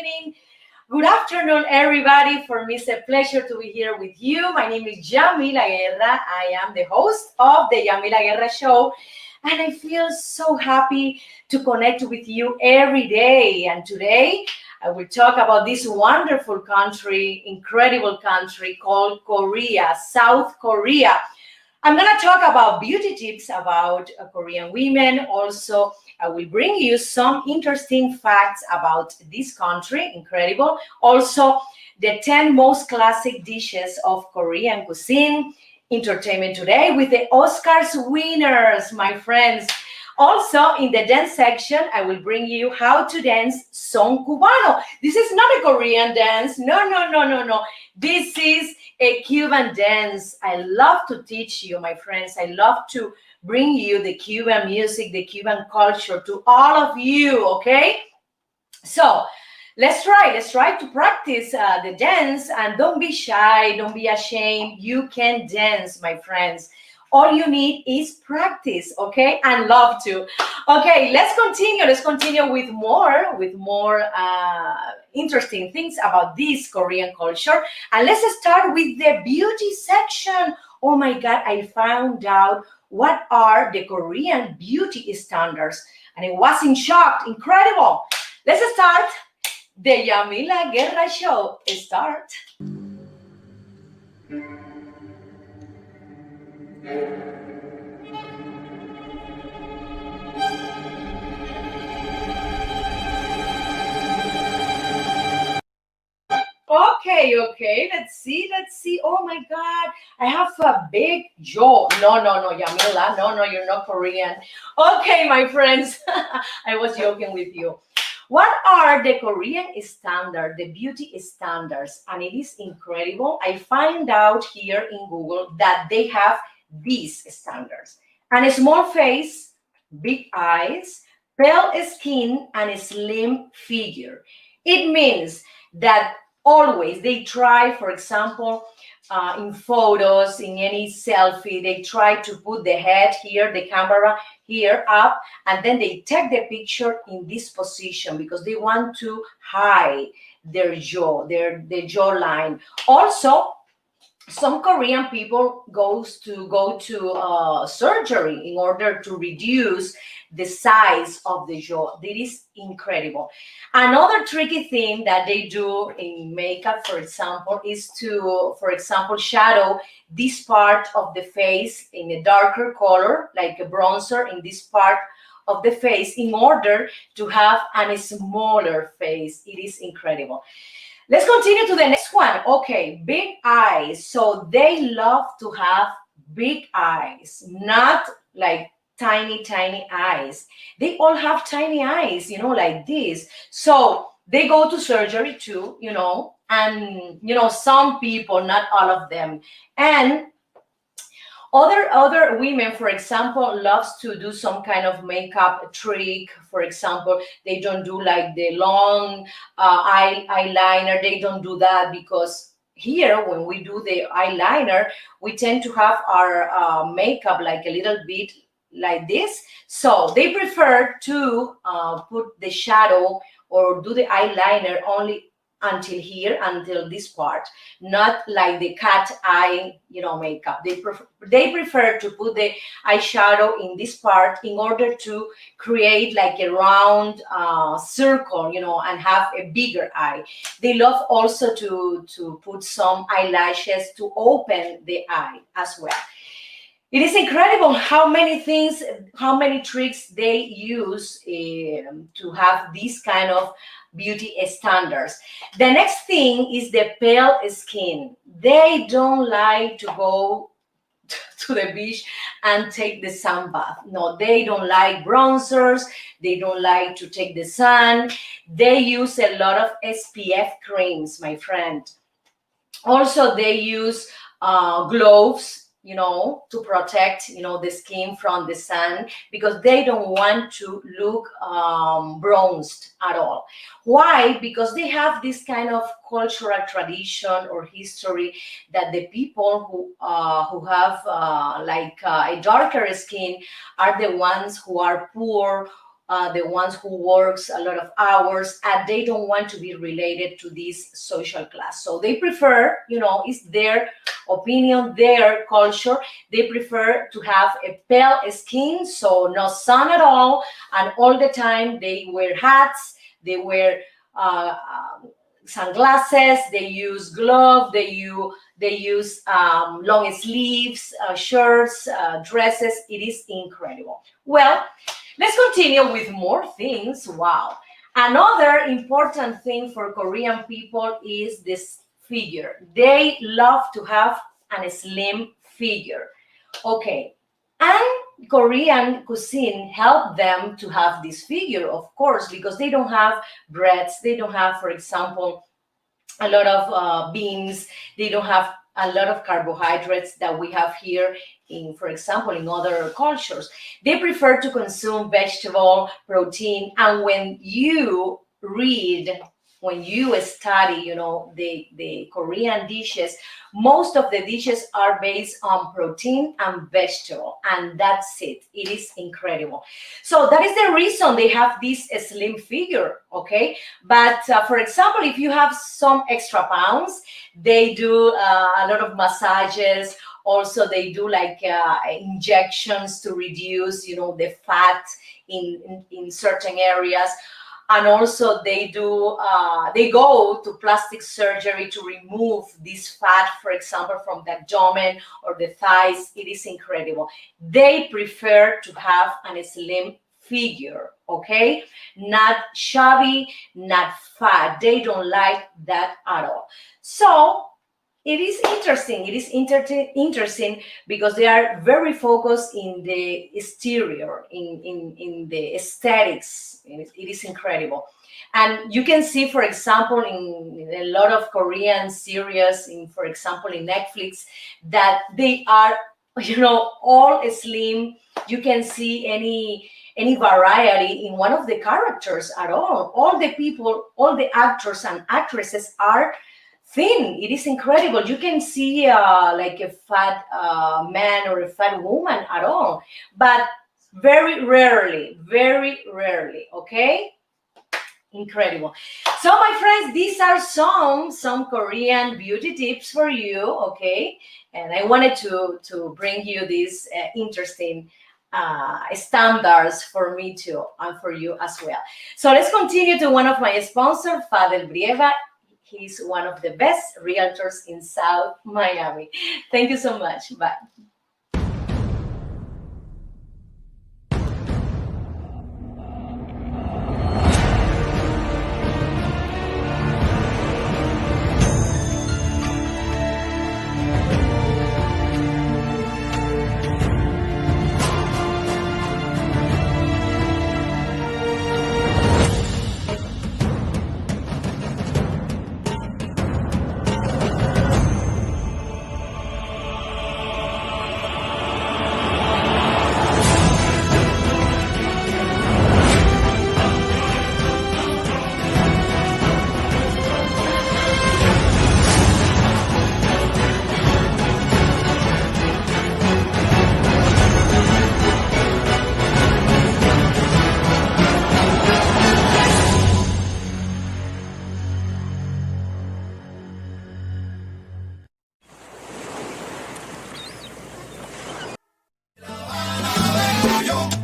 evening. Good afternoon, everybody. For me, it's a pleasure to be here with you. My name is Yamila Guerra. I am the host of the Yamila Guerra Show, and I feel so happy to connect with you every day. And today, I will talk about this wonderful country, incredible country called Korea, South Korea. I'm going to talk about beauty tips about Korean women. Also, I will bring you some interesting facts about this country, incredible. Also, the 10 most classic dishes of Korean cuisine. Entertainment today with the Oscars winners, my friends. Also, in the dance section, I will bring you how to dance son cubano. This is not a Korean dance. No. This is a Cuban dance. I love to teach you, my friends. I love to bring you the Cuban music, the Cuban culture to all of you, okay? So, let's try to practice the dance, and don't be shy, don't be ashamed. You can dance, my friends. All you need is practice, okay? And love to. Okay, let's continue with more interesting things about this Korean culture. And let's start with the beauty section. Oh my God, I found out what are the Korean beauty standards, and I was in shock. Incredible. Let's start the Yamila Guerra Show. Start. Okay, let's see. Oh my God, I have a big jaw. No, Yamila, no, you're not Korean. Okay, my friends, I was joking with you. What are the Korean standards, the beauty standards? And it is incredible. I find out here in Google that they have these standards. And a small face, big eyes, pale skin, and a slim figure. It means that always they try, for example, in photos, in any selfie, they try to put the head here, the camera here up, and then they take the picture in this position because they want to hide their jaw, the jawline. Also, some Korean people go to surgery in order to reduce the size of the jaw. That is incredible. Another tricky thing that they do in makeup, for example, is to, for example, shadow this part of the face in a darker color, like a bronzer in this part of the face, in order to have a smaller face. It is incredible. Let's continue to the next one. Okay, big eyes. So they love to have big eyes, not like tiny eyes. They all have tiny eyes, like this. So they go to surgery too, and some people, not all of them. And other women, for example, loves to do some kind of makeup trick. For example, they don't do like the long eyeliner. They don't do that because here, when we do the eyeliner, we tend to have our makeup like a little bit like this. So they prefer to put the shadow or do the eyeliner only until here, until this part, not like the cat eye, makeup. They prefer to put the eyeshadow in this part in order to create like a round circle, and have a bigger eye. They love also to put some eyelashes to open the eye as well. It is incredible how many things, how many tricks they use to have this kind of beauty standards. The next thing is the pale skin. They don't like to go to the beach and take the sun bath. No, they don't like bronzers. They don't like to take the sun. They use a lot of SPF creams, my friend. Also, they use gloves, to protect, the skin from the sun, because they don't want to look bronzed at all. Why? Because they have this kind of cultural tradition or history that the people who have a darker skin are the ones who are poor, the ones who works a lot of hours, and they don't want to be related to this social class. So they prefer, it's their opinion, their culture. They prefer to have a pale skin, so no sun at all, and all the time they wear hats, they wear sunglasses, they use gloves, they use long sleeves, shirts, dresses. It is incredible. Well, let's continue with more things. Wow. Another important thing for Korean people is this figure. They love to have a slim figure. Okay. And Korean cuisine help them to have this figure, of course, because they don't have breads. They don't have, for example, a lot of beans. They don't have a lot of carbohydrates that we have here in, for example, in other cultures. They prefer to consume vegetable, protein, and when you study, the Korean dishes, most of the dishes are based on protein and vegetable, and that's it. It is incredible. So that is the reason they have this slim figure, okay? But for example, if you have some extra pounds, they do a lot of massages. Also, they do like injections to reduce, the fat in certain areas. And also they go to plastic surgery to remove this fat, for example, from the abdomen or the thighs. It is incredible. They prefer to have a slim figure, okay? Not chubby, not fat. They don't like that at all. So it is interesting. It is interesting because they are very focused in the exterior, in the aesthetics. It is incredible. And you can see, for example, in a lot of Korean series, for example, in Netflix, that they are, all slim. You can see any variety in one of the characters at all. All the people, all the actors and actresses are thin. It is incredible. You can see like a fat man or a fat woman at all, but very rarely, okay? Incredible. So my friends, these are some Korean beauty tips for you, okay? And I wanted to bring you these interesting standards for me too, and for you as well. So let's continue to one of my sponsors, Fadel Brieva. He's one of the best realtors in South Miami. Thank you so much. Bye.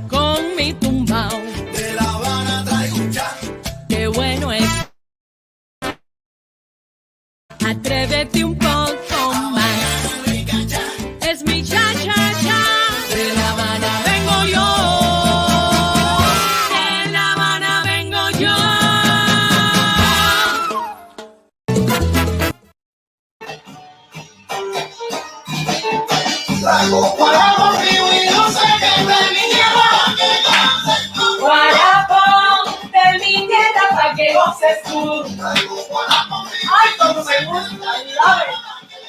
Con mi tumbao De La Habana traigo un chan. qué bueno es. Atrévete un poco más. Es mi cha cha cha. De La Habana vengo yo. De La Habana vengo yo. Traigo para conmigo y no sé qué de mi tierra que goces tú. Guarapo de mi tierra para que goces tú. Traigo para conmigo. Ay, como me gusta. I love it.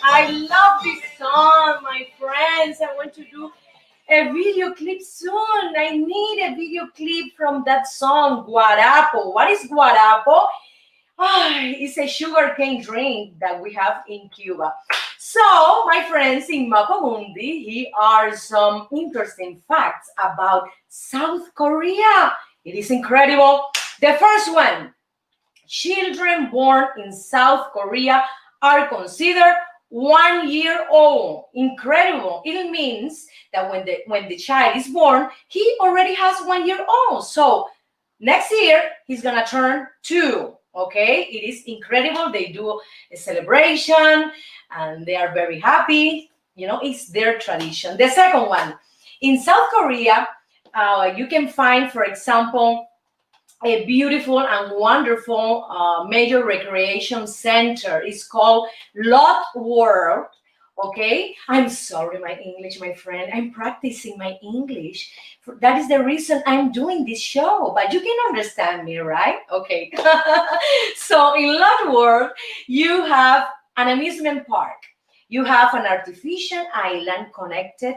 I love this song, my friends. I want to do a video clip soon. I need a video clip from that song, Guarapo. What is Guarapo? It's a sugarcane drink that we have in Cuba. So, my friends, in Mapamundi, here are some interesting facts about South Korea. It is incredible. The first one, children born in South Korea are considered 1 year old. Incredible. It means that when the child is born, he already has 1 year old. So next year, he's gonna turn 2. Okay, it is incredible. They do a celebration and they are very happy. You know, it's their tradition. The second one, in South Korea, you can find, for example, a beautiful and wonderful major recreation center. It's called Lot World. Okay, I'm sorry, my English, my friend. I'm practicing my English. That is the reason I'm doing this show, but you can understand me, right? Okay. So in Lot World, you have an amusement park. You have an artificial island connected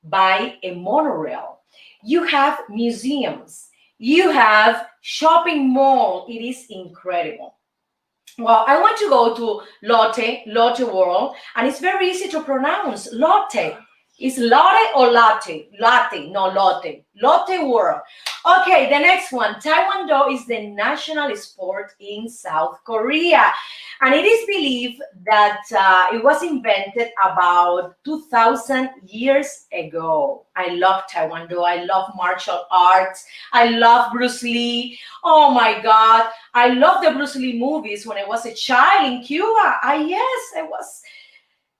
by a monorail. You have museums. You have shopping mall. It is incredible. Well, I want to go to Lotte World, and it's very easy to pronounce. Lotte. Is Lotte or latte? Latte, no Lotte. Lotte World. Okay, the next one. Taekwondo is the national sport in South Korea. And it is believed that it was invented about 2,000 years ago. I love Taekwondo. I love martial arts. I love Bruce Lee. Oh my God. I love the Bruce Lee movies when I was a child in Cuba. I was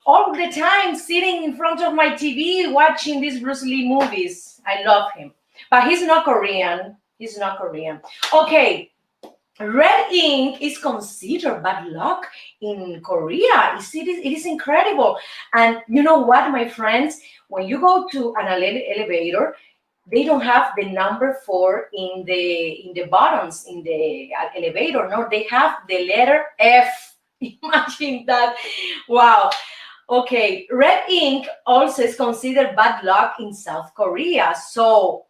all the time sitting in front of my TV watching these Bruce Lee movies. I love him. But he's not Korean. He's not Korean. Okay. Red ink is considered bad luck in Korea. It is incredible. And you know what, my friends? When you go to an elevator, they don't have the number 4 in the buttons in the elevator. No, they have the letter F. Imagine that. Wow. Okay, red ink also is considered bad luck in South Korea. So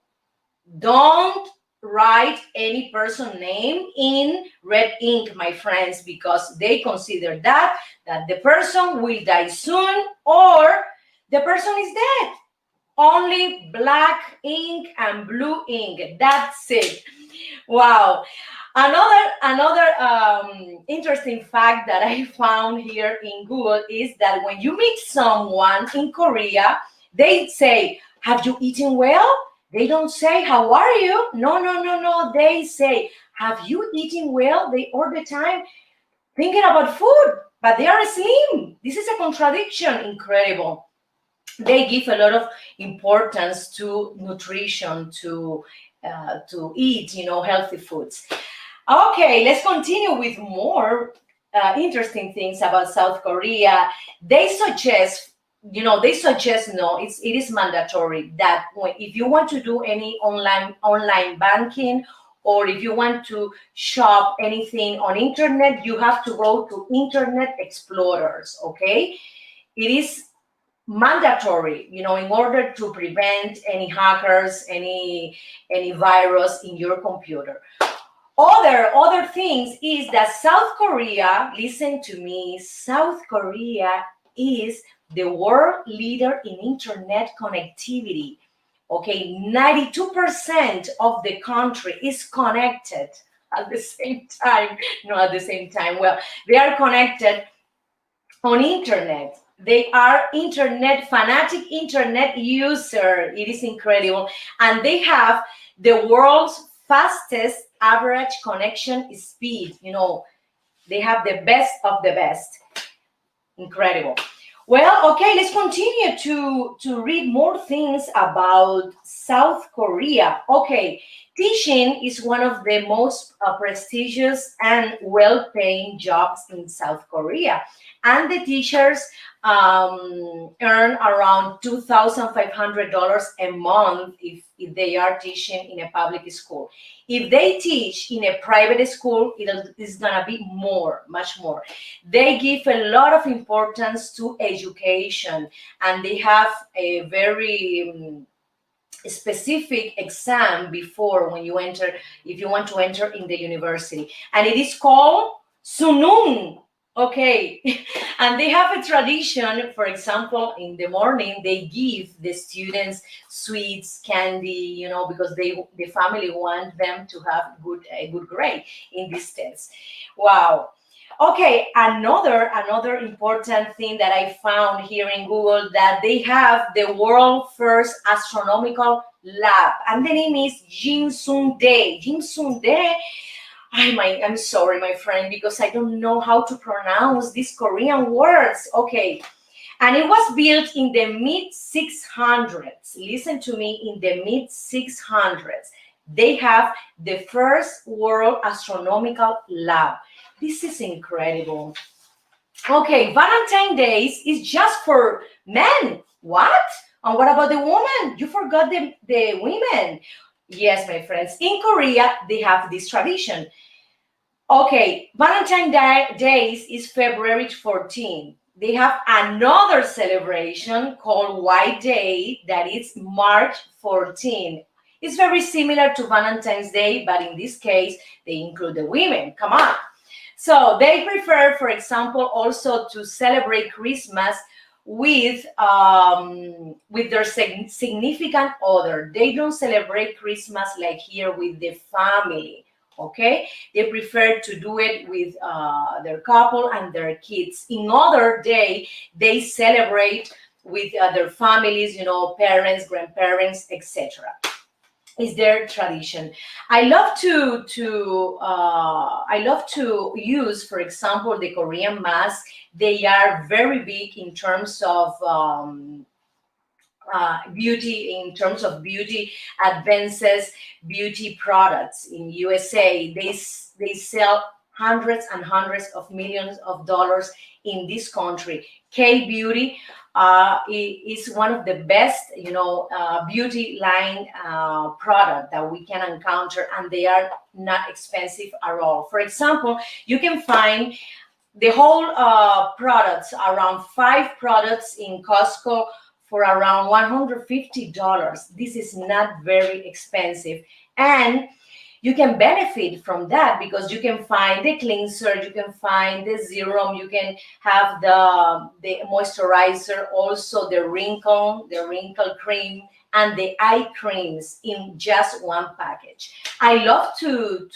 don't write any person name in red ink, my friends, because they consider that the person will die soon or the person is dead. Only black ink and blue ink. That's it. Wow. Another interesting fact that I found here in Google is that when you meet someone in Korea, they say, "Have you eaten well?" They don't say, "How are you?" No. They say, "Have you eaten well?" They all the time thinking about food, but they are slim. This is a contradiction. Incredible. They give a lot of importance to nutrition, to eat, healthy foods. Okay, let's continue with more interesting things about South Korea. They suggest, no, it is mandatory that if you want to do any online banking, or if you want to shop anything on internet, you have to go to Internet Explorers. Okay, it is mandatory, in order to prevent any hackers, any virus in your computer. Other things is that South Korea, listen to me, South Korea is the world leader in internet connectivity. Okay, 92% of the country is connected at the same time. No, at the same time. Well, they are connected on internet. They are fanatic internet user. It is incredible. And they have the world's fastest average connection speed. They have the best of the best. Incredible. Well, okay, let's continue to read more things about South Korea. Okay, teaching is one of the most prestigious and well-paying jobs in South Korea. And the teachers earn around $2,500 a month if they are teaching in a public school. If they teach in a private school, it's gonna be much more. They give a lot of importance to education, and they have a very specific exam before when you enter, if you want to enter in the university, and it is called Sunung. Okay, and they have a tradition. For example, in the morning, they give the students sweets, candy, because the family want them to have a good grade in these tests. Wow. Okay, another important thing that I found here in Google, that they have the world first astronomical lab, and the name is Jin Sun Dae. Jin Sun Dae. I'm sorry, my friend, because I don't know how to pronounce these Korean words. Okay, and it was built in the mid 600s. Listen to me, in the mid 600s. They have the first world astronomical lab. This is incredible. Okay, Valentine Days is just for men. What? And what about the woman? You forgot the women. Yes, my friends, in Korea, they have this tradition. Okay, Valentine Days is February 14. They have another celebration called White Day that is March 14. It's very similar to Valentine's Day, but in this case, they include the women. Come on. So they prefer, for example, also to celebrate Christmas with their significant other. They don't celebrate Christmas like here with the family. Okay, they prefer to do it with their couple and their kids. In other day, they celebrate with their families, parents, grandparents, etc. Is their tradition. I love to use, for example, the Korean mask. They are very big in terms of beauty, advances, beauty products. In USA, they sell hundreds and hundreds of millions of dollars in this country. K-beauty is one of the best, beauty line product that we can encounter, and they are not expensive at all. For example, you can find the whole products, around 5 products in Costco for around $150. This is not very expensive, and you can benefit from that because you can find the cleanser, you can find the serum, you can have the moisturizer, also the wrinkle cream, and the eye creams in just one package. I love to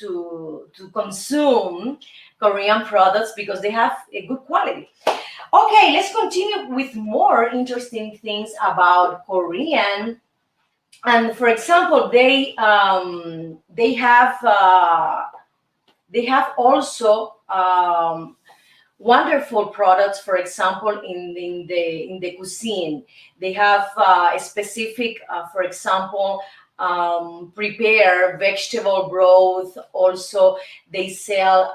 consume Korean products because they have a good quality. Okay, let's continue with more interesting things about Korean. And for example, they have also wonderful products. For example, in the cuisine, they have a specific, for example, prepare vegetable broth. Also, they sell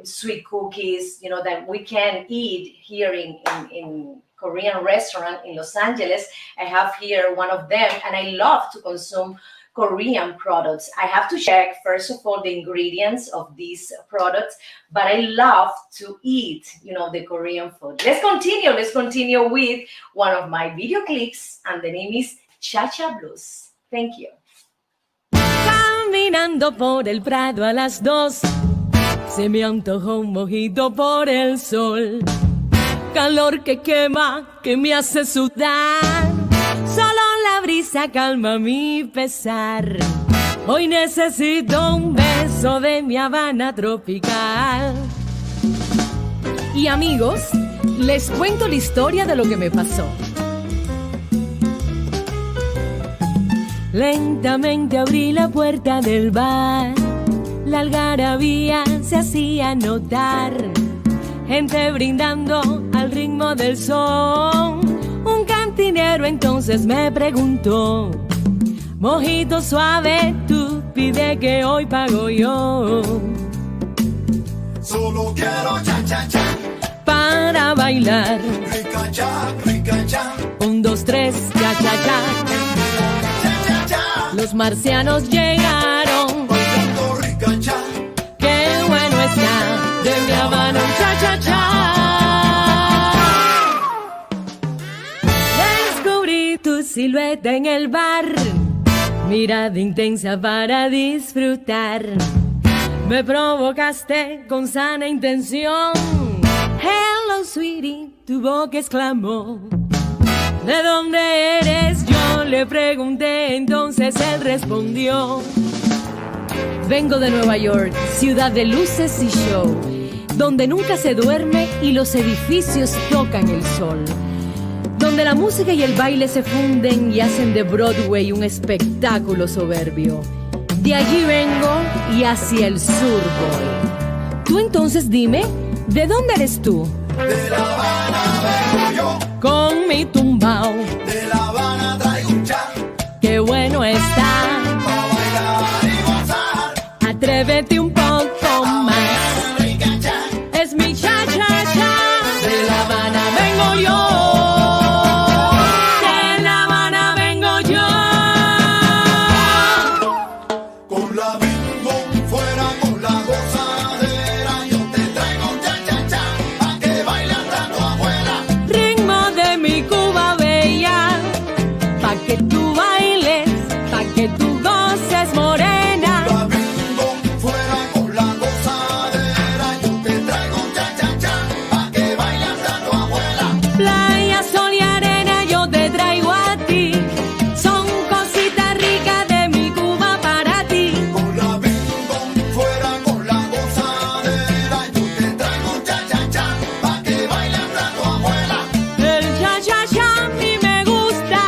sweet cookies, that we can eat here in Korean restaurant in Los Angeles. I have here one of them, and I love to consume Korean products. I have to check, first of all, the ingredients of these products, but I love to eat, the Korean food. Let's continue with one of my video clips, and the name is Cha-Cha Blues. Thank you. Caminando por el Prado a las 2, se me antojó un mojito por el sol. Calor que quema, que me hace sudar. Solo la brisa calma mi pesar. Hoy necesito un beso de mi Habana tropical. Y amigos, les cuento la historia de lo que me pasó. Lentamente abrí la puerta del bar. La algarabía se hacía notar. Gente brindando al ritmo del son. Un cantinero entonces me preguntó: mojito suave, tú pide que hoy pago yo. Solo quiero cha-cha-cha para bailar. Rica-cha, rica-cha 1, 2, 3, cha-cha-cha. Cha-cha-cha Los marcianos llegaron. bailando rica-cha. Qué bueno está de mi Habana un cha-cha-cha. Descubrí tu silueta en el bar, mirada intensa para disfrutar. Me provocaste con sana intención. Hello, sweetie, tu boca exclamó. ¿De dónde eres? Yo le pregunté, entonces él respondió. Vengo de Nueva York, ciudad de luces y show, donde nunca se duerme y los edificios tocan el sol, donde la música y el baile se funden y hacen de Broadway un espectáculo soberbio. De allí vengo y hacia el sur voy. Tú entonces dime, ¿de dónde eres tú? De La Habana vengo yo, Con mi tumbao, de La Habana traigo un cha, qué bueno está. pa' bailar y gozar. Atrévete un poco más. Rica cha, Es mi cha-cha-cha. De La Habana vengo yo. De La Habana vengo yo. con la bingo fuera con la gozadera. Yo te traigo un cha cha cha, pa' que bailes hasta tu abuela. Ritmo de mi Cuba bella. Pa' que tú bailes, pa' que tú goces morena. La bingo fuera con la gozadera. Yo te traigo un cha cha cha, pa' que bailes hasta tu abuela. Playa, sol y arena yo te traigo a ti. Son cositas ricas de mi Cuba para ti. Con la bingo fuera con la gozadera. Yo te traigo un cha cha cha, pa' que bailes hasta tu abuela. El cha-cha-cha a mí me gusta.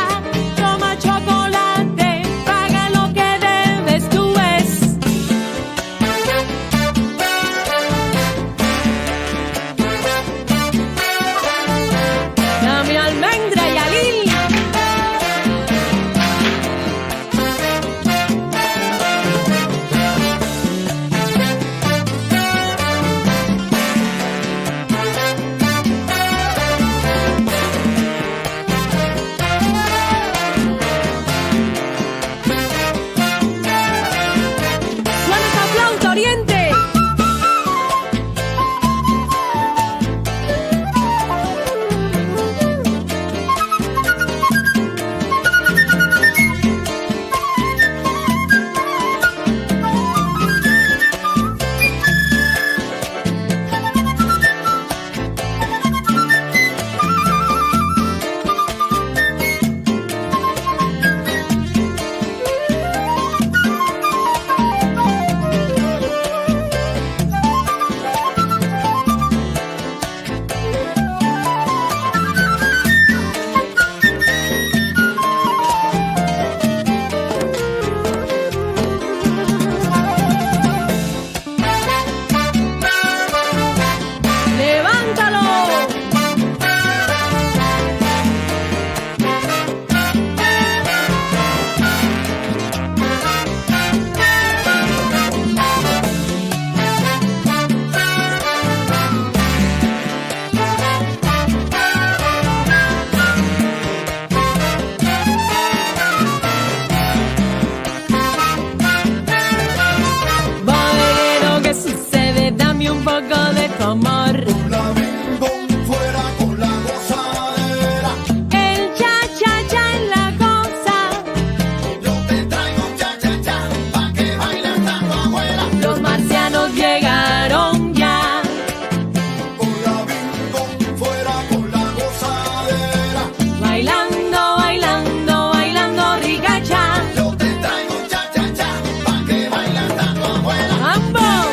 Toma chocolate, paga lo que debes, tú ves. Dame almendra y alil. Suena esa flauta, Oriente. Levántalo. Bolero, ¿qué sucede? Dame un poco de tu amor. La bingo fuera con la gozadera. El cha-cha-cha en la cosa. Yo te traigo un cha cha cha, pa' que bailes hasta tu abuela. Los marcianos llegaron ya. Con la bingo fuera con la gozadera. Bailando, bailando, bailando ricacha. Yo te traigo un cha cha cha, pa' que bailes hasta tu abuela. ¡Vamos!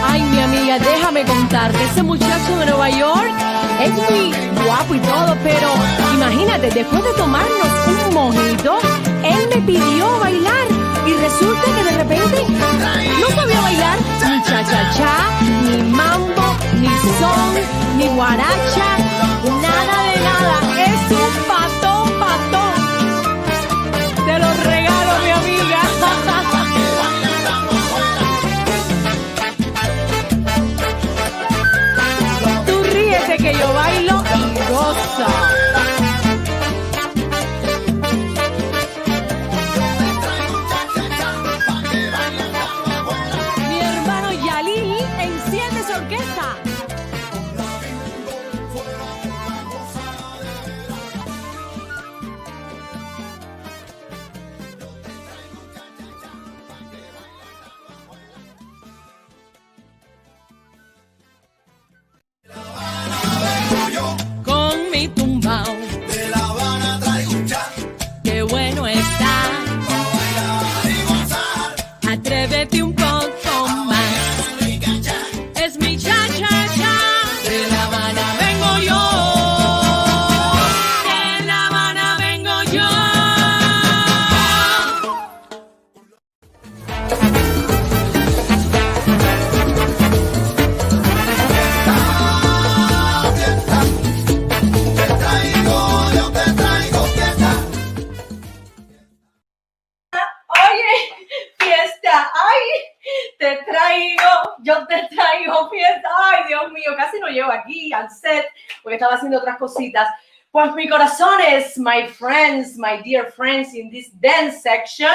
Ay, mi amiga, déjame contarte. Ese muchacho de Nueva York es muy guapo y todo, pero imagínate, después de tomarnos un mojito, él me pidió bailar y resulta que de repente no sabía bailar ni cha-cha-cha, ni mambo, ni son, ni guaracha, nada de nada. Es un patón, patón. Te lo regalo, mi amiga. Tú ríete que yo bailo y goza. Mi hermano Yalil enciende esa orquesta. Con la bingo fuera confieso, ay Dios mío, casi no llego aquí al set porque estaba haciendo otras cositas. Pues mi corazones, my friends, my dear friends, in this dance section,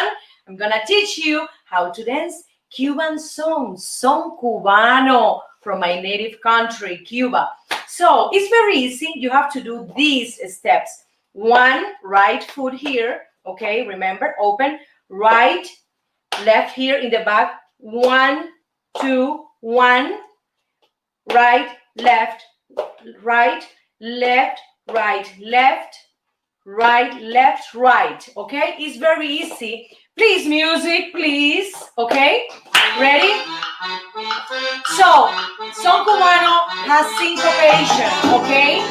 I'm gonna teach you how to dance Cuban songs, son cubano from my native country, Cuba. So it's very easy. You have to do these steps. One, right foot here, okay, remember, open, right, left here in the back, 1, 2, 1, right, left, right, left, right, left, right, left, right, okay? It's very easy. Please, music, please, okay? Ready? So, son cubano has syncopation, okay?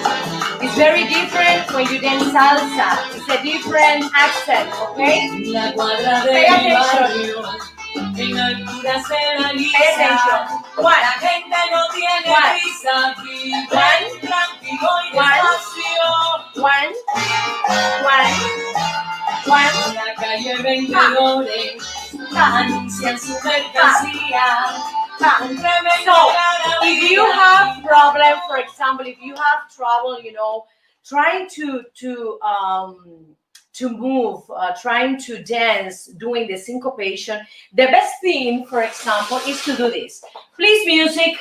It's very different when you dance salsa. It's a different accent, okay? La cuadra de Pay mi attention. barrio, en altura se Pay analiza. attention. One, La gente no tiene One. prisa, vive tranquilo y One. despacio. one, one, one, En la calle vendedores anuncian su mercancía. Un tremendo So, algarabía. if you have problem, for example, if you have trouble, you know, trying to move, trying to dance, doing the syncopation, the best thing, for example, is to do this. Please, music,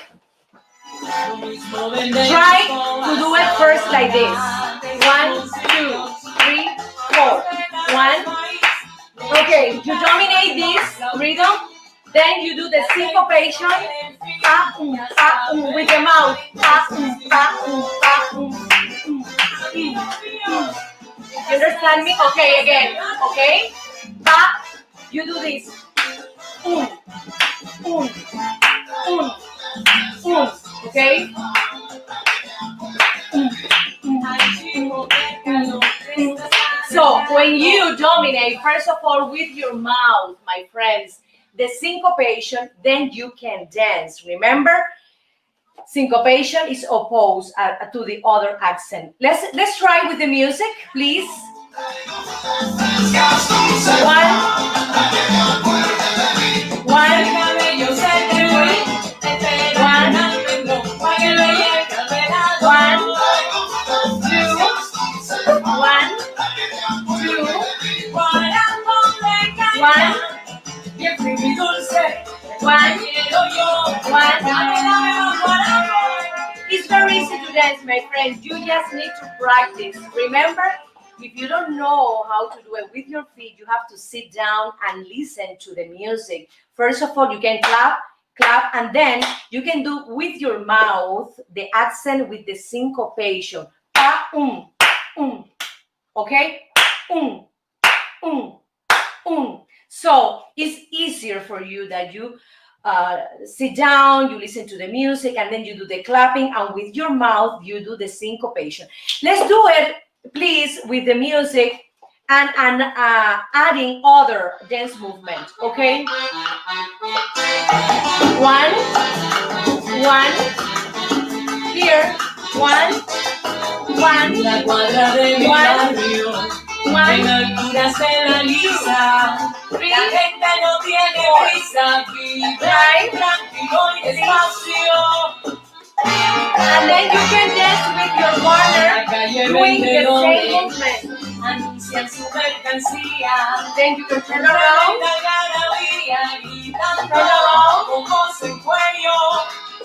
try to do it first like this. 1, 2, 3, 4. 1. Okay, you dominate this rhythm. Then you do the syncopation with the mouth. You understand me? Okay, again. Okay? You do this. Okay? So when you dominate, first of all, with your mouth, my friends, the syncopation, then you can dance. Remember, syncopation is opposed to the other accent. Let's try with the music, please. 1, 2, 1. It's very easy to dance, my friends. You just need to practice. Remember, if you don't know how to do it with your feet, you have to sit down and listen to the music. First of all, you can clap, and then you can do with your mouth the accent with the syncopation. Okay? So it's easier for you that you sit down, you listen to the music, and then you do the clapping, and with your mouth, you do the syncopation. Let's do it, please, with the music and adding other dance movement, okay? 1, 1, here, 1, 1, La cuadra de mi 1, barrio, 1, en altura se analiza. 3, La gente no tiene prisa, vive tranquilo y despacio. and then you can dance with your partner doing the same movement. Anuncian su mercancía. Then you can turn around,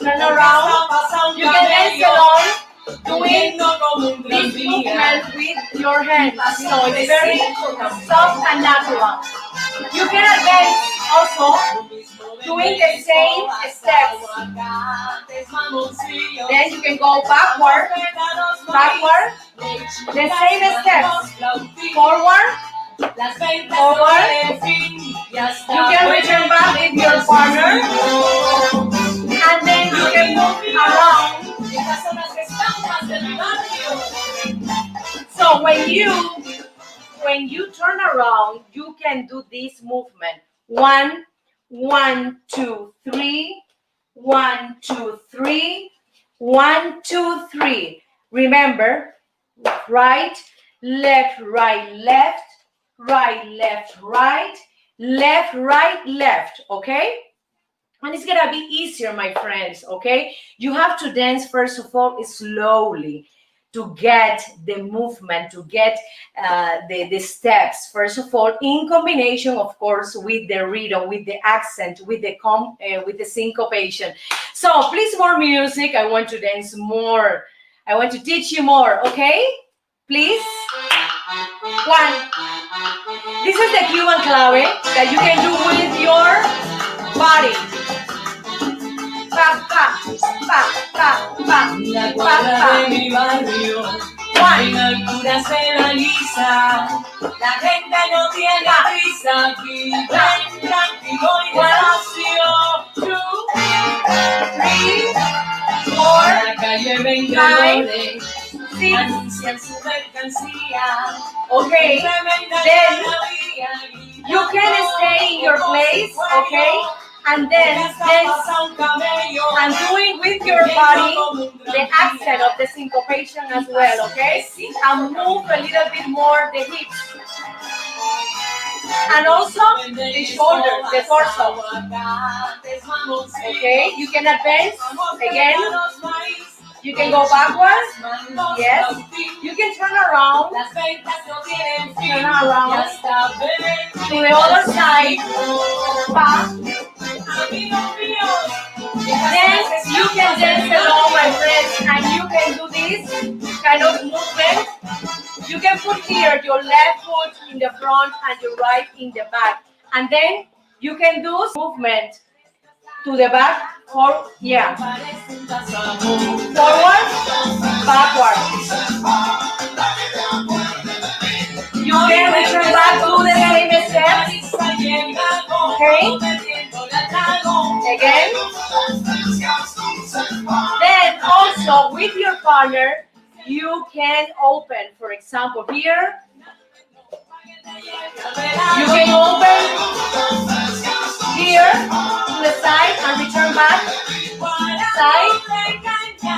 turn around. You can dance along doing this movement with your hands. So it's very soft and natural. You can advance also doing the same steps. Then you can go backward, the same steps, forward, forward. You can return back with your partner, and then you can move around. So when you turn around, you can do this movement. 1, 1, 2, 3. 1, 2, 3. 1, 2, 3. Remember, right, left, right, left, right, left, right, left, right, left. Okay? And it's gonna be easier, my friends, okay? You have to dance, first of all, slowly to get the movement, to get the steps. First of all, in combination, of course, with the rhythm, with the accent, with the syncopation. So please, more music. I want to dance more. I want to teach you more, okay? Please. One. This is the Cuban clave that you can do with your body. Pa, pa, pa, pa, pa, La pa, cuadra pa. de mi barrio, One. en alturas se analiza. La gente no tiene prisa, viven tranquilo y despacio. 2, 3, 4, La calle vende 9, flores, 6. anuncian su mercancía. Okay. Tremenda Then ganadería, you can stay in your place, okay? And then dance and doing with your body the accent of the syncopation as well, okay? And move a little bit more the hips. And also the shoulders, the torso. Okay, you can advance again. You can go backwards. Yes. You can turn around. Turn around. To the other side. Back. Then you can dance along, my friends, and you can do this kind of movement. You can put here your left foot in the front and your right in the back. And then you can do movement to the back, forward, backward. You can return back to the same steps. Okay? Again. Then also with your partner, you can open, for example, here. You can open here to the side and return back. Side,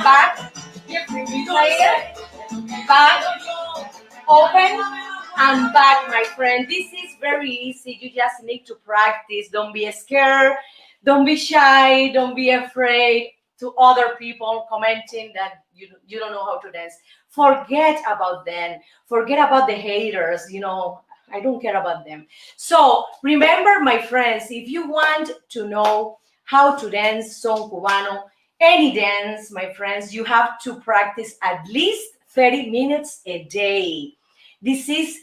back, side, back, open, and back, my friend. This is very easy. You just need to practice. Don't be scared. Don't be shy. Don't be afraid to other people commenting that you don't know how to dance. Forget about them. Forget about the haters. I don't care about them. So remember, my friends, if you want to know how to dance son cubano, any dance, my friends, you have to practice at least 30 minutes a day. This is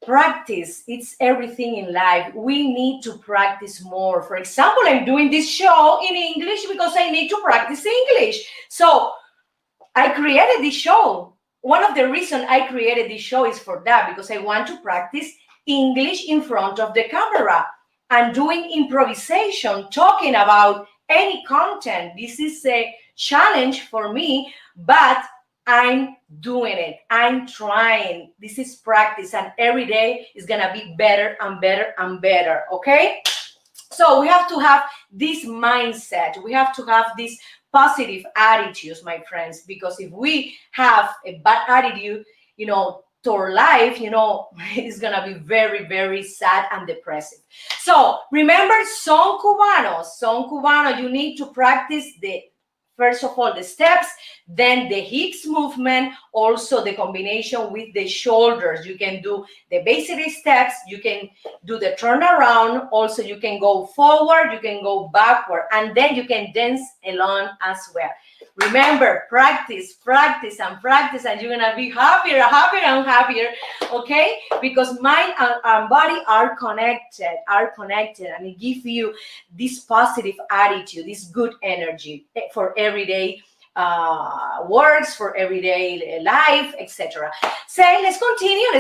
practice. It's everything in life. We need to practice more. For example, I'm doing this show in English because I need to practice English. So I created this show. One of the reasons I created this show is for that, because I want to practice English in front of the camera and doing improvisation, talking about any content. This is a challenge for me, but I'm doing it. I'm trying. This is practice, and every day is going to be better and better and better, okay? So we have to have this mindset. We have to have this positive attitudes, my friends, because if we have a bad attitude, toward life, it's gonna be very, very sad and depressive. So remember, son cubano, you need to practice first of all, the steps, then the hips movement, also the combination with the shoulders. You can do the basic steps, you can do the turnaround, also you can go forward, you can go backward, and then you can dance along as well. Remember, practice, and you're gonna be happier and happier, okay? Because mind and body are connected, and it gives you this positive attitude, this good energy for everyday works, for everyday life, etc. So let's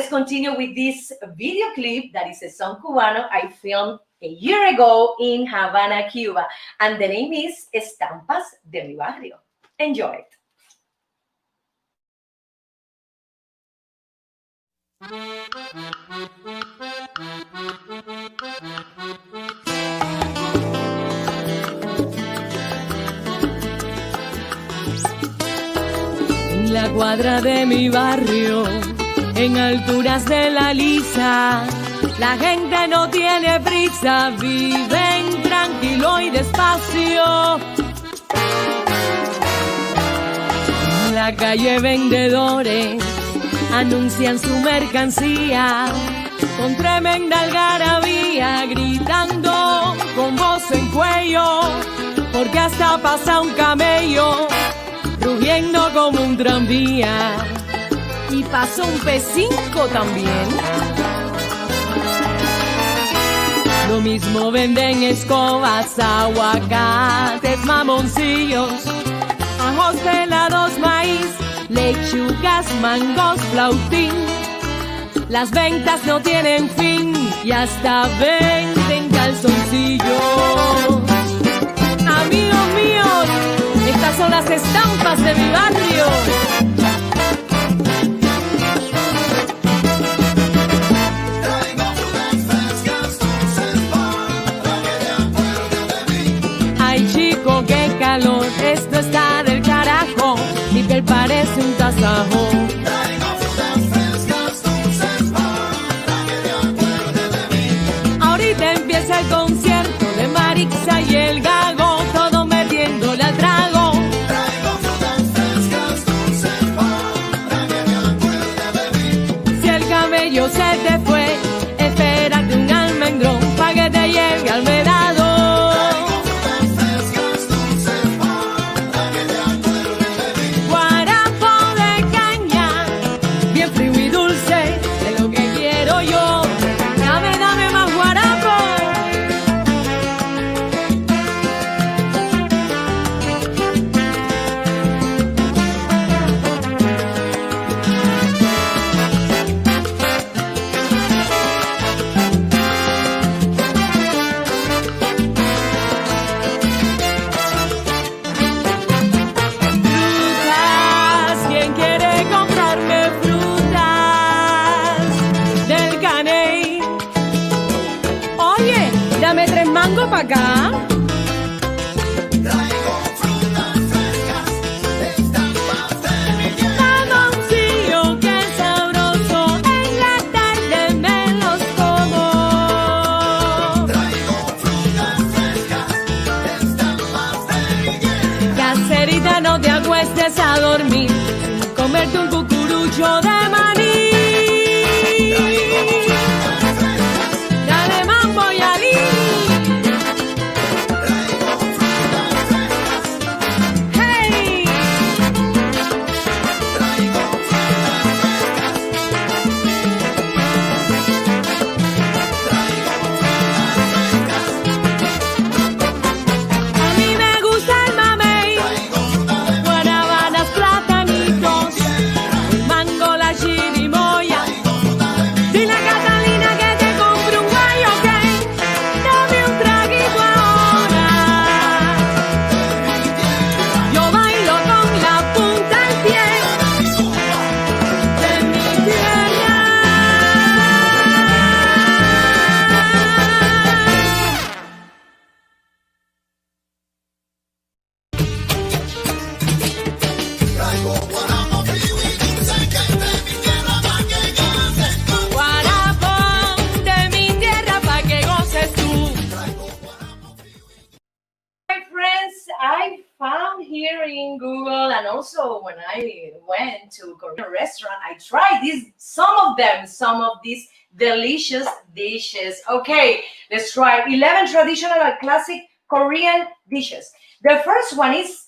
continue with this video clip that is a son cubano I filmed a year ago in Havana, Cuba, and the name is Estampas de mi Barrio. Enjoy it. En la cuadra de mi barrio, en alturas de la lisa, la gente no tiene prisa, viven tranquilos tranquilo y despacio. En la calle vendedores anuncian su mercancía con tremenda algarabía, gritando con voz en cuello, porque hasta pasa un camello rugiendo como un tranvía. Y pasó un P5 también. Lo mismo venden escobas, aguacates, mamoncillos, ajos pelados, maíz, lechugas, mangos, flautín. Las ventas no tienen fin y hasta venden calzoncillos. Amigos míos, estas son las estampas de mi barrio. Ay chico, qué calor, esto está del carajo, mi piel parece un tasajo. Ahorita empieza el concierto de Marixa y el Gago, todo metiéndole al trago. Si el cabello se te fue, espérate un almendrón pa' que te lleve al vedado. Dame 3 mangos pa' acá. Traigo frutas frescas, estampas de mi tierra. Mamoncillo, qué sabroso, en la tarde me los como. Traigo frutas frescas, estampas de mi tierra. Caserita, no te acuestes a dormir, comerte un cucurucho de maní. Dale mambo y alí. Here in Google, and also when I went to Korean restaurant, I tried some of these delicious dishes. Okay, let's try 11 traditional and classic Korean dishes. The first one is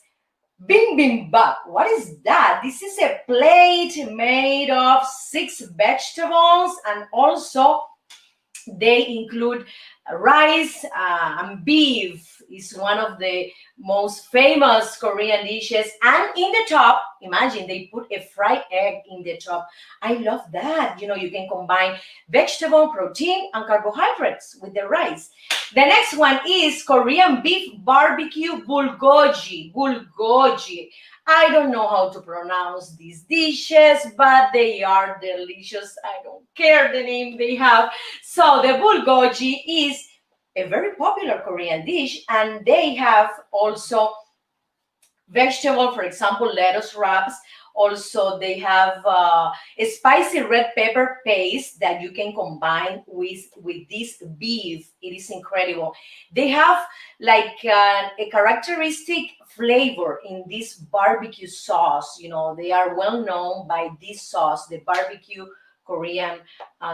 bibimbap. What is that? This is a plate made of 6 vegetables, and also they include rice and beef. Is one of the most famous Korean dishes. And in the top, imagine they put a fried egg in the top. I love that. You know, you can combine vegetable, protein, and carbohydrates with the rice. The next one is Korean beef barbecue bulgogi. Bulgogi. I don't know how to pronounce these dishes, but they are delicious. I don't care the name they have. So the bulgogi is a very popular Korean dish, and they have also vegetable, for example, lettuce wraps, Also, they have a spicy red pepper paste that you can combine with this beef. It is incredible. They have like a characteristic flavor in this barbecue sauce. You know, they are well known by this sauce, the barbecue Korean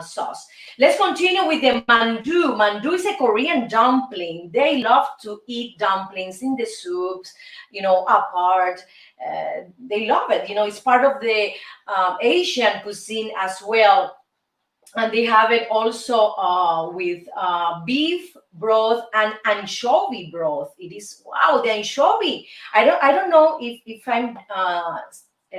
sauce. Let's continue with the mandu. Mandu is a Korean dumpling. They love to eat dumplings in the soups, you know, apart. They love it. You know, it's part of the Asian cuisine as well. And they have it also with beef broth and anchovy broth. It is wow, the anchovy. I don't know if I'm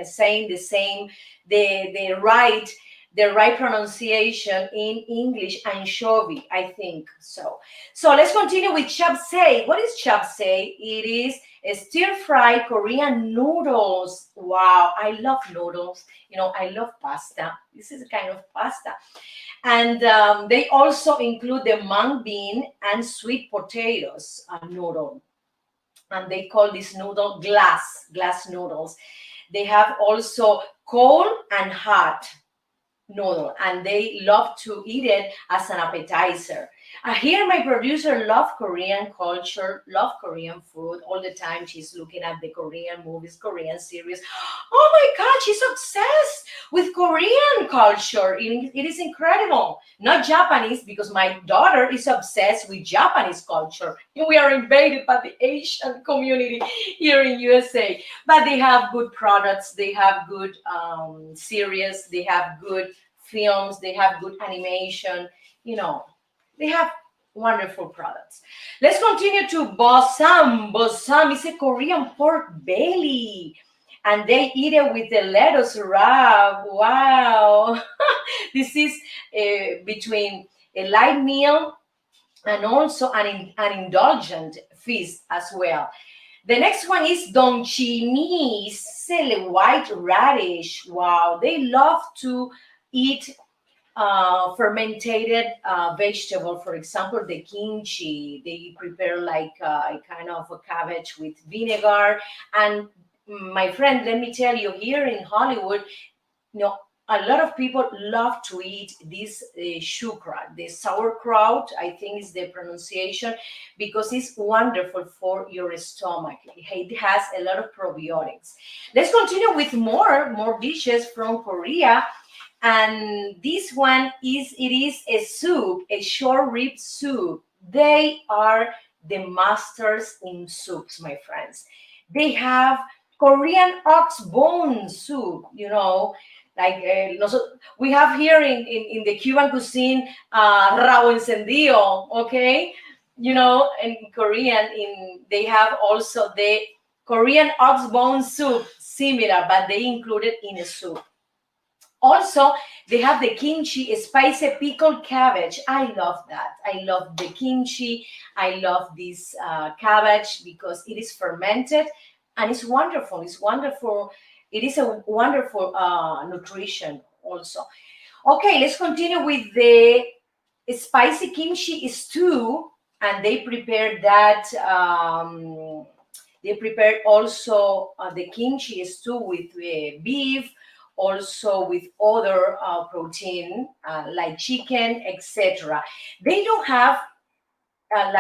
saying the same the right pronunciation in English, anchovy, I think so. So let's continue with chapsay. What is chapsay? It is a stir-fried Korean noodles. Wow, I love noodles. You know, I love pasta. This is a kind of pasta. And they also include the mung bean and sweet potatoes noodle. And they call this noodle glass noodles. They have also cold and hot noodle, and they love to eat it as an appetizer. Here my producer love Korean culture, love Korean food all the time. She's looking at the Korean movies, Korean series. Oh my God, she's obsessed with Korean culture. It is incredible. Not Japanese, because my daughter is obsessed with Japanese culture. We are invaded by the Asian community here in USA. But they have good products, they have good series, they have good films, they have good animation, you know, they have wonderful products. Let's continue to bosam. Bosam is a Korean pork belly, and they eat it with the lettuce wrap. Wow. This is between a light meal and also an indulgent feast as well. The next one is donchinis, white radish. Wow, they love to eat fermented vegetable. For example, the kimchi. They prepare like a kind of a cabbage with vinegar. And my friend, let me tell you, here in Hollywood, you know, a lot of people love to eat this shukra, the sauerkraut, I think is the pronunciation, because it's wonderful for your stomach. It has a lot of probiotics. Let's continue with more dishes from Korea. And this one is a soup, a short rib soup. They are the masters in soups, my friends. They have Korean ox bone soup, you know, like we have here in the Cuban cuisine, rabo encendido, okay? You know, in Korean, they have also the Korean ox bone soup, similar, but they include it in a soup. Also, they have the kimchi, a spicy pickled cabbage. I love that. I love the kimchi. I love this cabbage because it is fermented and it's wonderful. It's wonderful. It is a wonderful nutrition also. Okay, let's continue with the spicy kimchi stew, and they prepare that. They prepared also the kimchi stew with beef, also with other protein like chicken, etc. They don't have a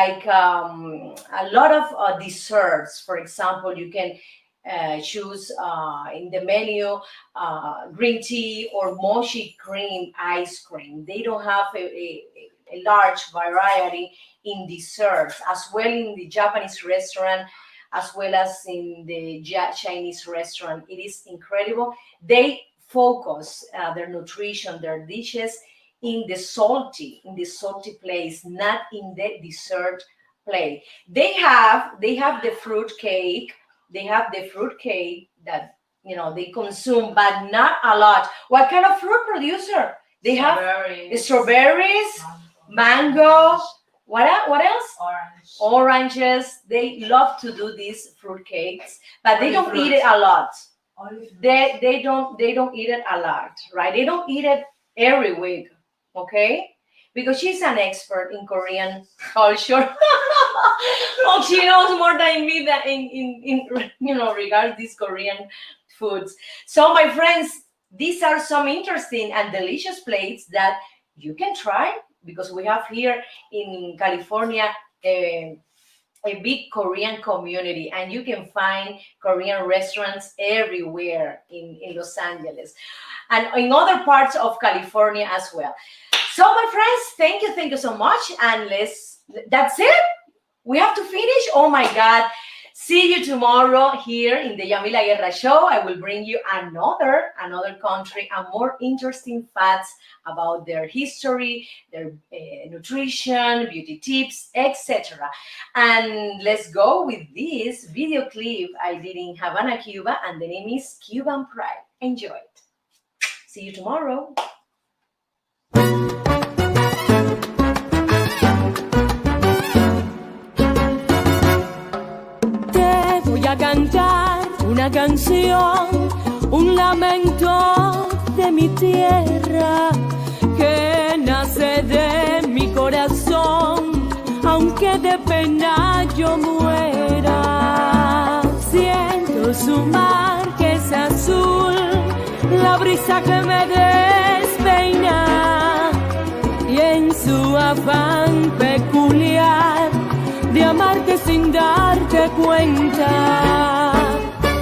lot of desserts. For example, you can choose in the menu green tea or mochi cream ice cream. They don't have a large variety in desserts, as well in the Japanese restaurant as well as in the Chinese restaurant. It is incredible. They focus their nutrition, their dishes in the salty place, not in the dessert plate. They have the fruit cake. They have the fruit cake that they consume, but not a lot. What kind of fruit producer? They have strawberries, mango. What else? Oranges. They love to do these fruit cakes, but they don't eat it a lot. They don't eat it a lot, right? They don't eat it every week, okay? because she's an expert in Korean culture. Oh, she knows more than me that in regards these Korean foods. So my friends, these are some interesting and delicious plates that you can try, because we have here in California a big Korean community, and you can find Korean restaurants everywhere in Los Angeles and in other parts of California as well. So my friends, thank you so much. And that's it. We have to finish. Oh my God. See you tomorrow here in the Yamila Guerra show. I will bring you another country and more interesting facts about their history, their nutrition, beauty tips, etc. And let's go with this video clip I did in Havana, Cuba, and the name is Cuban Pride. Enjoy it. See you tomorrow. Voy a cantar una canción, un lamento de mi tierra que nace de mi corazón, aunque de pena yo muera. Siento su mar que es azul, la brisa que me despeina, y en su afán peculiar de amarte sin darte cuenta,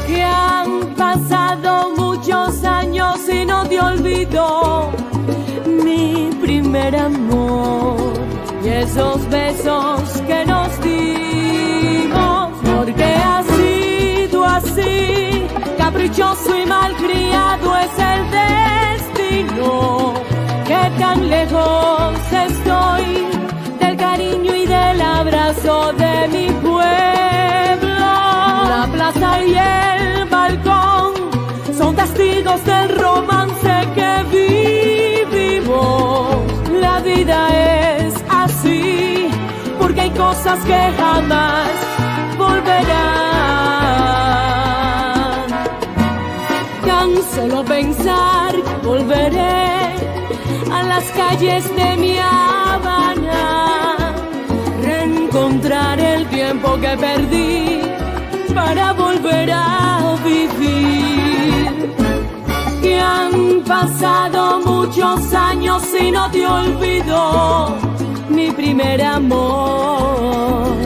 que han pasado muchos años y no te olvido mi primer amor y esos besos que nos dimos, porque ha sido así, caprichoso y malcriado es el destino, que tan lejos estoy del cariño y del abrazo de mi pueblo. La plaza y el balcón son testigos del romance que vivimos. La vida es así, porque hay cosas que jamás volverán. Tan solo pensar, volveré a las calles de mi Habana, reencontrar el tiempo que perdí para volver a vivir. Que han pasado muchos años y no te olvido mi primer amor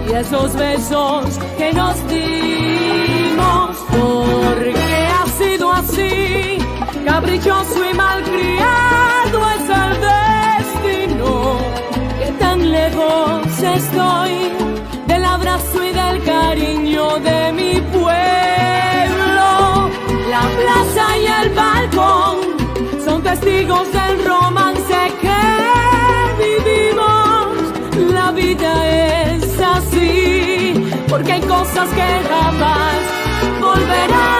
y esos besos que nos dimos, porque ha sido así, caprichoso y malcriado es el destino, que tan lejos estoy del abrazo y del cariño de mi pueblo. La plaza y el balcón son testigos del romance que vivimos. La vida es así, porque hay cosas que jamás volverán.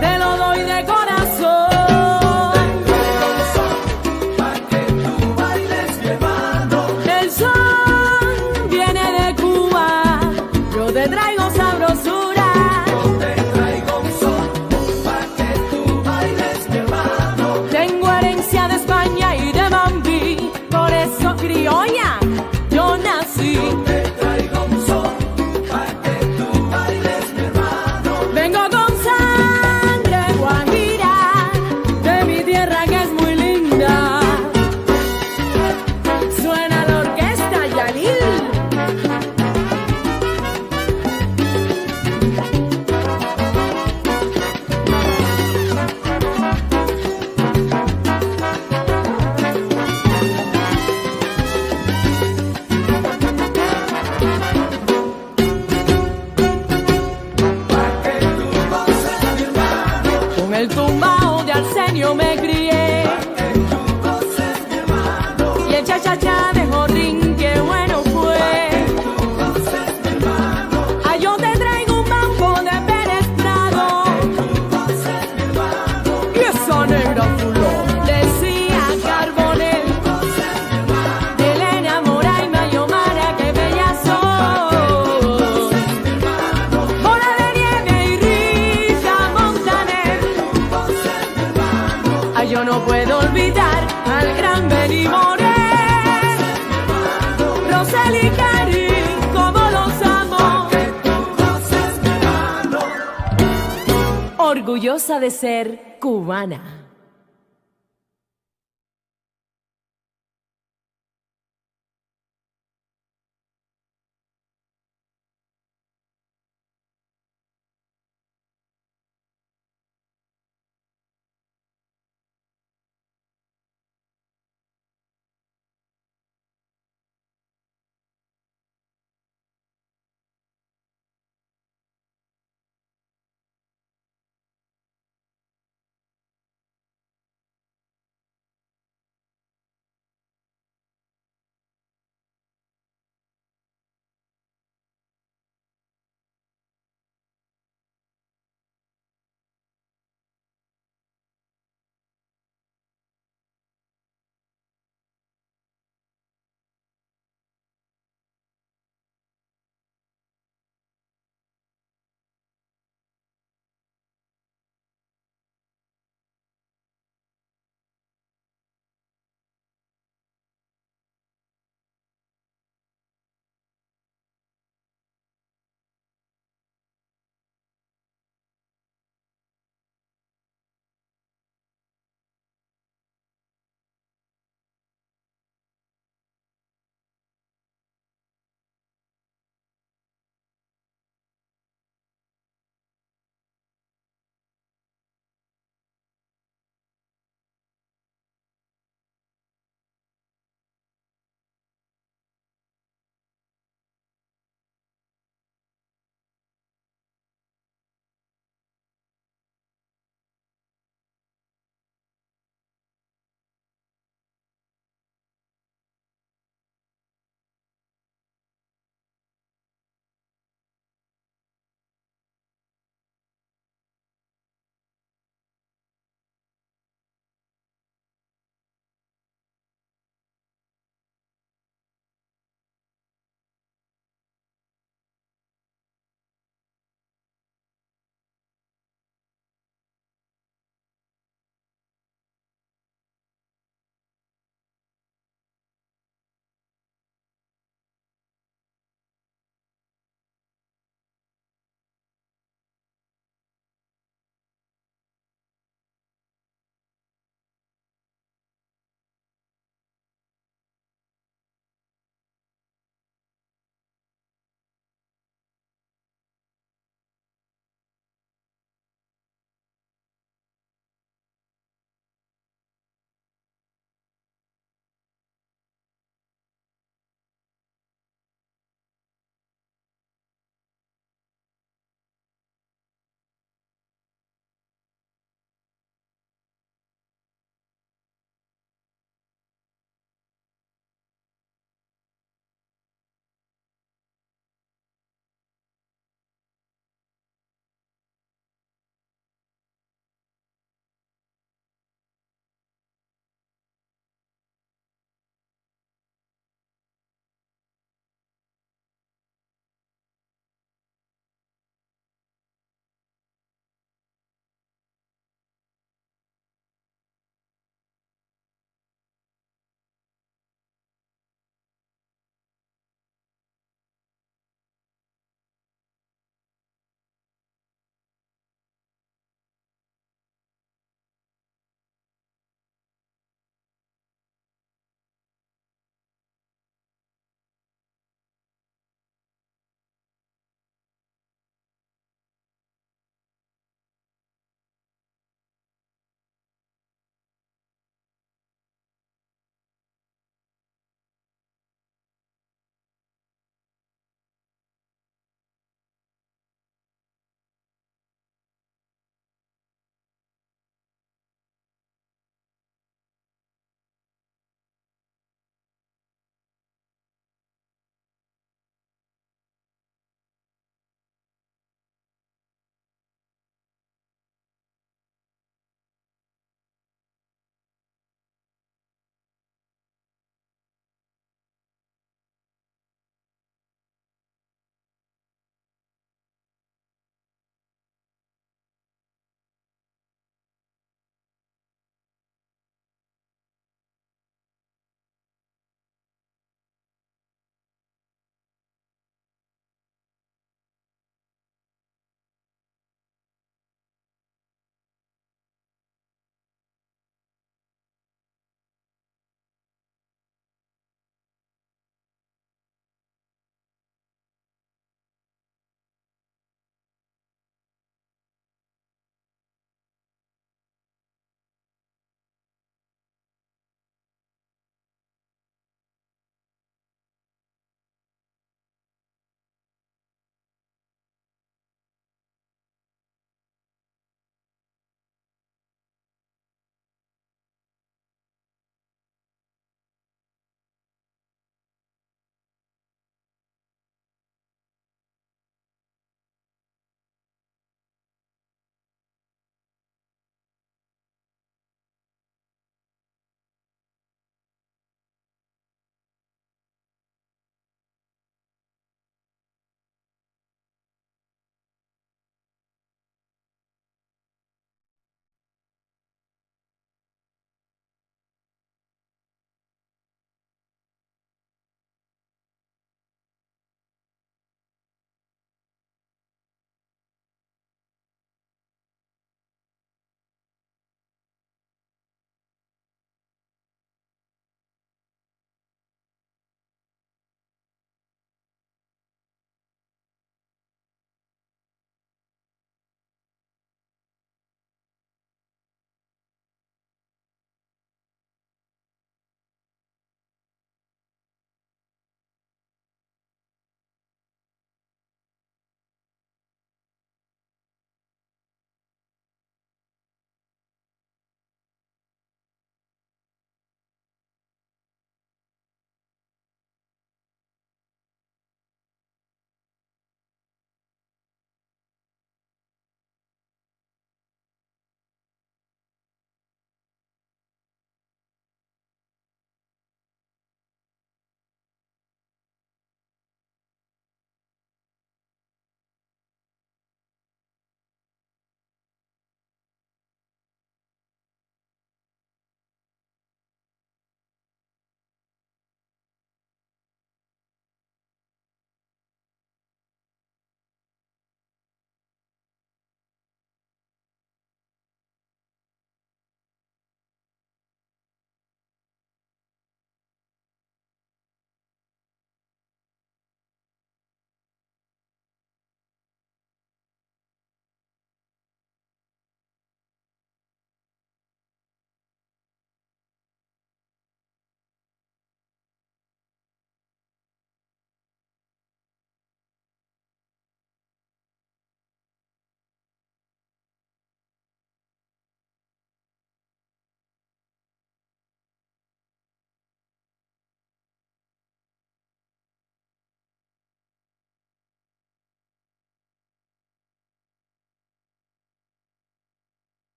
Te lo doy de corazón. Pa' que tú bailes, mi hermano. El son viene de Cuba, yo te traigo sabrosura. Yo te traigo un son, pa' que tú bailes, mi hermano. Tengo herencia de España y de Bambi, por eso criolla yo nací. Yo te traigo un son, pa' que tú bailes, mi hermano. Vengo con sangre guajira de mi tierra que es muy linda. Suena la orquesta Yalil. orgullosa de ser cubana.